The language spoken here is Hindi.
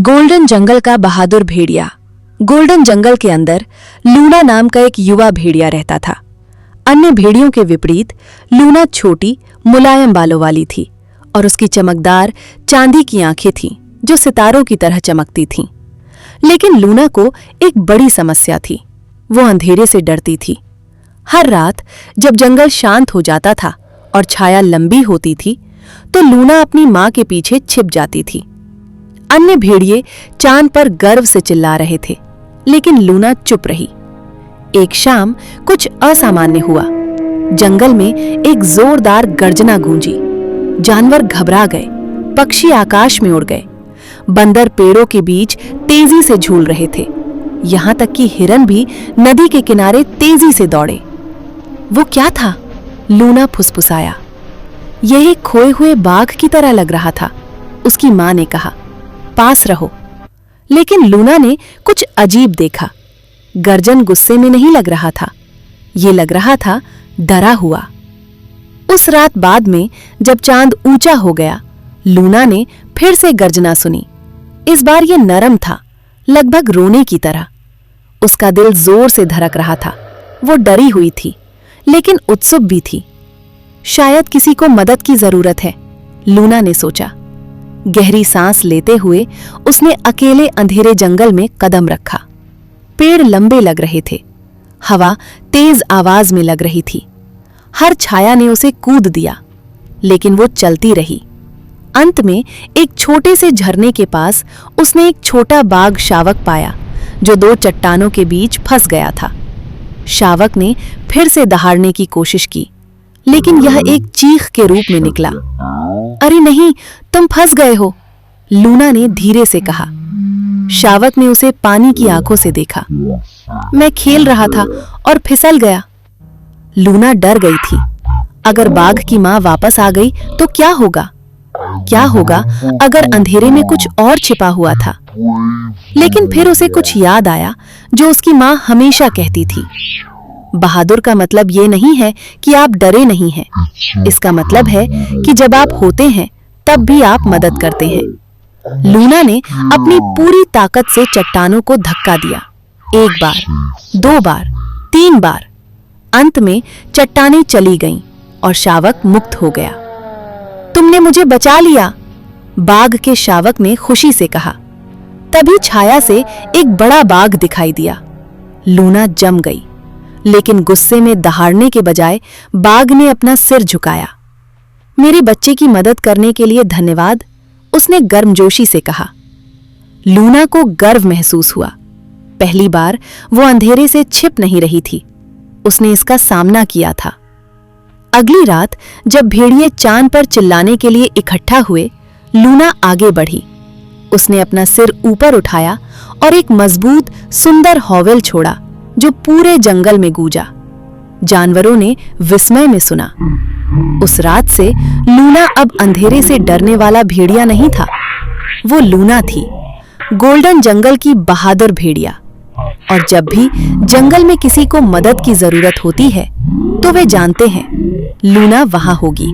गोल्डन जंगल का बहादुर भेड़िया। गोल्डन जंगल के अंदर लूना नाम का एक युवा भेड़िया रहता था। अन्य भेड़ियों के विपरीत लूना छोटी मुलायम बालों वाली थी और उसकी चमकदार चांदी की आंखें थीं जो सितारों की तरह चमकती थीं। लेकिन लूना को एक बड़ी समस्या थी, वो अंधेरे से डरती थी। हर रात जब जंगल शांत हो जाता था और छाया लंबी होती थी तो लूना अपनी मां के पीछे छिप जाती थी। अन्य भेड़िए चांद पर गर्व से चिल्ला रहे थे, लेकिन लूना चुप रही। एक शाम कुछ असामान्य हुआ। जंगल में एक जोरदार गर्जना गूंजी। जानवर घबरा गए, पक्षी आकाश में उड़ गए, बंदर पेड़ों के बीच तेजी से झूल रहे थे। यहां तक कि हिरन भी नदी के किनारे तेजी से दौड़े। वो क्या था? लूना फुसफुसाया। यह एक खोए हुए बाघ की तरह लग रहा था। उसकी मां ने कहा, पास रहो। लेकिन लूना ने कुछ अजीब देखा। गर्जन गुस्से में नहीं लग रहा था, ये लग रहा था डरा हुआ। उस रात बाद में जब चांद ऊंचा हो गया, लूना ने फिर से गर्जना सुनी। इस बार ये नरम था, लगभग रोने की तरह। उसका दिल जोर से धड़क रहा था। वो डरी हुई थी, लेकिन उत्सुक भी थी। शायद किसी को मदद की जरूरत है, लूना ने सोचा। गहरी सांस लेते हुए उसने अकेले अंधेरे जंगल में कदम रखा। पेड़ लंबे लग रहे थे, हवा तेज आवाज में लग रही थी। हर छाया ने उसे कूद दिया, लेकिन वो चलती रही। अंत में एक छोटे से झरने के पास उसने एक छोटा बाघ शावक पाया जो दो चट्टानों के बीच फंस गया था। शावक ने फिर से दहाड़ने की कोशिश की, लेकिन यह एक चीख के रूप में निकला। अरे नहीं, तुम फंस गए हो, लूना ने धीरे से कहा। शावक ने उसे पानी की आंखों से देखा। मैं खेल रहा था और फिसल गया। लूना डर गई थी। अगर बाघ की मां वापस आ गई तो क्या होगा? क्या होगा अगर अंधेरे में कुछ और छिपा हुआ था? लेकिन फिर उसे कुछ याद आया जो उसकी मां हमेशा कहती थी, बहादुर का मतलब ये नहीं है कि आप डरे नहीं हैं। इसका मतलब है कि जब आप होते हैं तब भी आप मदद करते हैं। लूना ने अपनी पूरी ताकत से चट्टानों को धक्का दिया। 1 बार, 2 बार, 3 बार। अंत में चट्टानें चली गईं और शावक मुक्त हो गया। तुमने मुझे बचा लिया, बाघ के शावक ने खुशी से कहा। तभी छाया से एक बड़ा बाघ दिखाई दिया। लूना जम गई, लेकिन गुस्से में दहाड़ने के बजाय बाघ ने अपना सिर झुकाया। मेरे बच्चे की मदद करने के लिए धन्यवाद, उसने गर्मजोशी से कहा। लूना को गर्व महसूस हुआ। पहली बार वो अंधेरे से छिप नहीं रही थी, उसने इसका सामना किया था। अगली रात जब भेड़िए चांद पर चिल्लाने के लिए इकट्ठा हुए, लूना आगे बढ़ी। उसने अपना सिर ऊपर उठाया और एक मजबूत सुंदर हौवेल छोड़ा जो पूरे जंगल में गूंजा। जानवरों ने विस्मय में सुना। उस रात से लूना अब अंधेरे से डरने वाला भेड़िया नहीं था, वो लूना थी, गोल्डन जंगल की बहादुर भेड़िया। और जब भी जंगल में किसी को मदद की जरूरत होती है तो वे जानते हैं लूना वहां होगी।